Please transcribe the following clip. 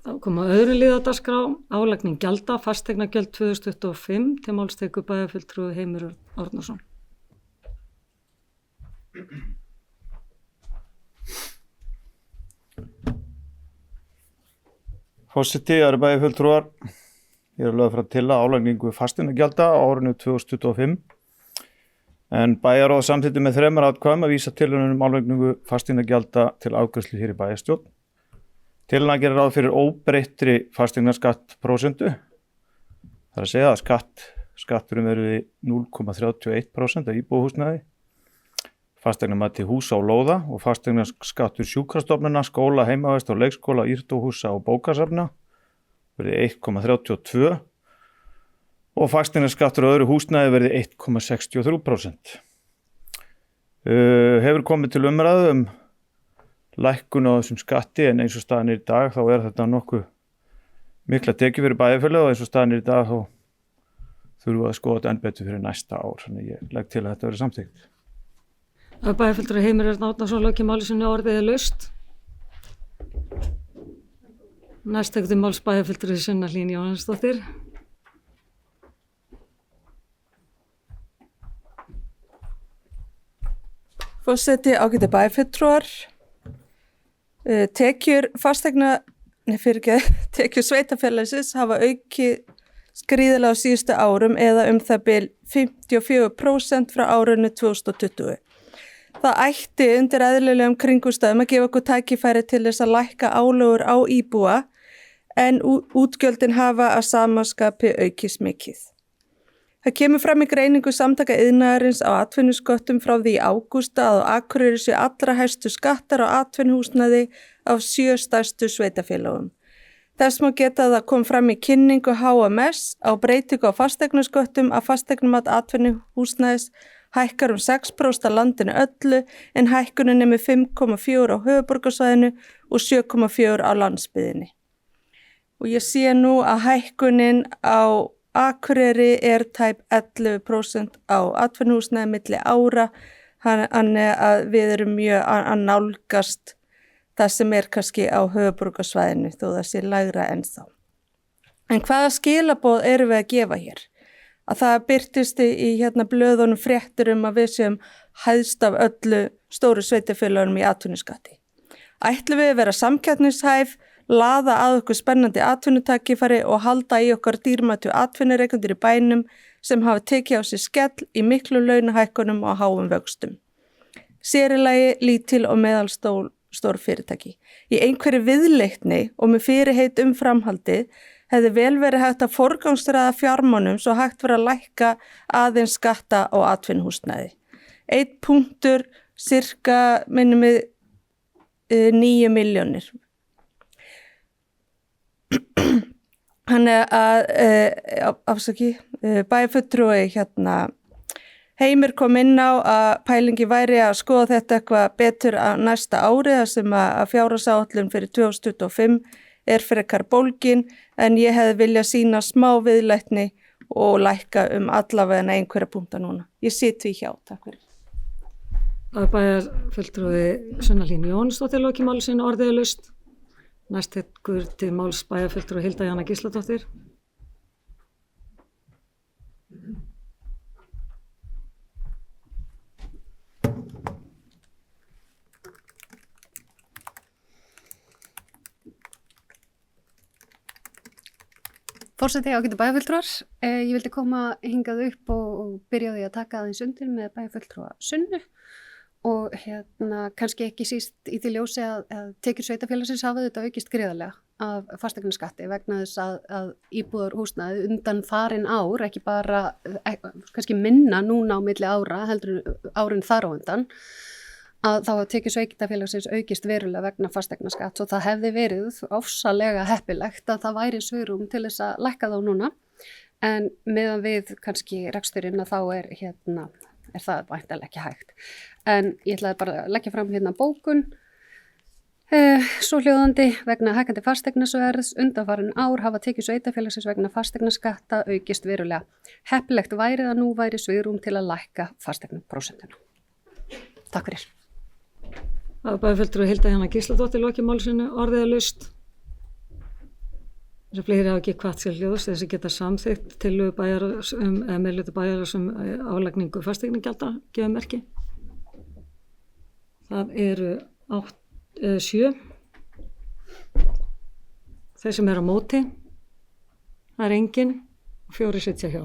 Þá koma öðru lið á dagskrá, álagning gjalda, fasteignagjöld 2025, til máls tekur bæjarfulltrúi Heimir Árnason. Forseti, það eru bæjarfulltrúar. Ég lögð frá til að álagningu fasteignagjalda á árinu 2025. En bæjarráð samþykkti með 3 atkvæðum að vísa tillögunum álagningu fasteignagjalda til afgreiðslu hér í bæjarstjórn. Tillagan gerir ráð fyrir óbreyttri fasteignaskattprósentu. Það er að segja að skatturinn verði 0,31% af íbúðarhúsnæði. Fasteignamati húsa og lóða og fasteignaskattur sjúkrastofnana, skóla, heimavist og leikskóla, íþróttahúsa og bókasafna verði 1,32% og fasteignaskattur á öðru húsnæði verði 1,63%. Hefur komið til umræðu lækkun á þessum skatti, en eins og staðan í dag þá þetta nokkuð mikla tekjur fyrir bæjarfélög og eins og staðan í dag þá þurfum við að skoða þetta enn betur fyrir næsta ár. Þannig ég legg til að þetta verði samþykkt. Bæjarfulltrúi Heimir Árnason lokið máli sínu, orðið laust. Næst tekur til máls bæjarfulltrúi Sunna Hlín Jóhannesdóttir. Forseti, ágætu bæjarfulltrúar. Tekjur sveitarfélagsins hafa aukið skríðilega á síðustu árum eða það bil 54% frá árinu 2020. Það ætti undir eðlilegum kringumstæðum að gefa okkur tækifæri til þess að lækka álögur á íbúa, en útgjöldin hafa að sama skapi aukist mikið. Það kemur fram í greiningu Samtaka iðnaðarins á atvinnusköttum frá því í ágúst að á Akureyri séu allra hæstu skattar á atvinnuhúsnæði af 7 stærstu sveitarfélögum. Þess má geta að það kom fram í kynningu HMS á breytingu á fasteignasköttum að fasteignamat atvinnuhúsnæðis hækkar 6% á landinu öllu, en hækkunin nemi 5,4% á höfuðborgarsvæðinu og 7,4% á landsbyggðinni. Og ég sé nú að hækkunin á Akureyri tæp 11% á atvinnuhúsnæði milli ára, þannig að við erum mjög að nálgast það sem kannski á höfuðborgarsvæðinu þó það sé lægra ennþá. En hvaða skilaboð erum við að gefa hér? Að það birtist í blöðunum fréttir að við séum hæðst af öllu stóru sveitarfélögunum í atvinnuskatti. Ætlum við að vera samkeppnishæf, laða að okkur spennandi atvinnutækifæri og halda í okkar dýrmætu atvinnureikendur í bænum sem hafa tekið á sig skell í miklu launahækkunum og háum vöxtum. Sér í lagi lítil og meðalstór fyrirtæki. Í einhverju viðleitni og með fyrirheit framhaldið hefði vel verið hægt að forgangsraða fjármunum svo hægt verið að lækka aðeins skatta á atvinnuhúsnæði. 1 punktur, cirka, minnum við 9 milljónir. Þannig að bæjarfulltrúi Heimir kom inn á að pælingi væri að skoða þetta eitthvað betur á næsta ári, þar sem að fjárhagsáætlun fyrir 2025 frekar bólgin, en ég hefði viljað sýna smá viðleitni og lækka allavega einhverja punkta núna. Ég sit því hjá, takk fyrir. Bæjarfulltrúi Sunna Hlín Jóhannesdóttir lokið máli sínu, orðið laust. Næst tekur til máls bæjarfulltrúi Hilda Jana Gísladóttir. Forseti, ágætu bæjarfulltrúar. Ég vildi koma hingað upp og byrja á því að taka aðeins undir með bæjarfulltrúa Sunnu. Og kannski ekki síst í því ljósi að tekjur sveitarfélagsins hafa þetta aukist gríðarlega af fasteignaskatti vegna þess að íbúðarhúsnæði undan farin ár, ekki bara kannski minna núna á milli ára heldur árin þar á undan, að þá að tekjur sveitarfélagsins aukist verulega vegna fasteignaskatt og það hefði verið ofsalega heppilegt að það væri svigrúm til þess að lækka þá núna, en meðan við kannski reksturinn að þá það væntanlega ekki hægt. En ég ætlaði bara að leggja fram bókun, svo hljóðandi vegna hækkandi fasteignaverðs undanfarin ár hafa tekjur sveitarfélagsins vegna fasteignaskatta aukist verulega. Heppilegt væri að nú væri svigrúm til að lækka fasteignaprósentuna. Takk fyrir. Bæjarfulltrúi Hilda Jana Gísladóttir lokið máli sínu, orðið laust. Þess að fleiri hafa ekki hvatt sér hljóðs þess að geta samþykkt tillögu bæjarráðs meirihluta bæjarráðs álagningu fasteignagjalda gefa merki. Það eru 7. Þeir sem eru á móti, það er enginn og 4 sitja hjá.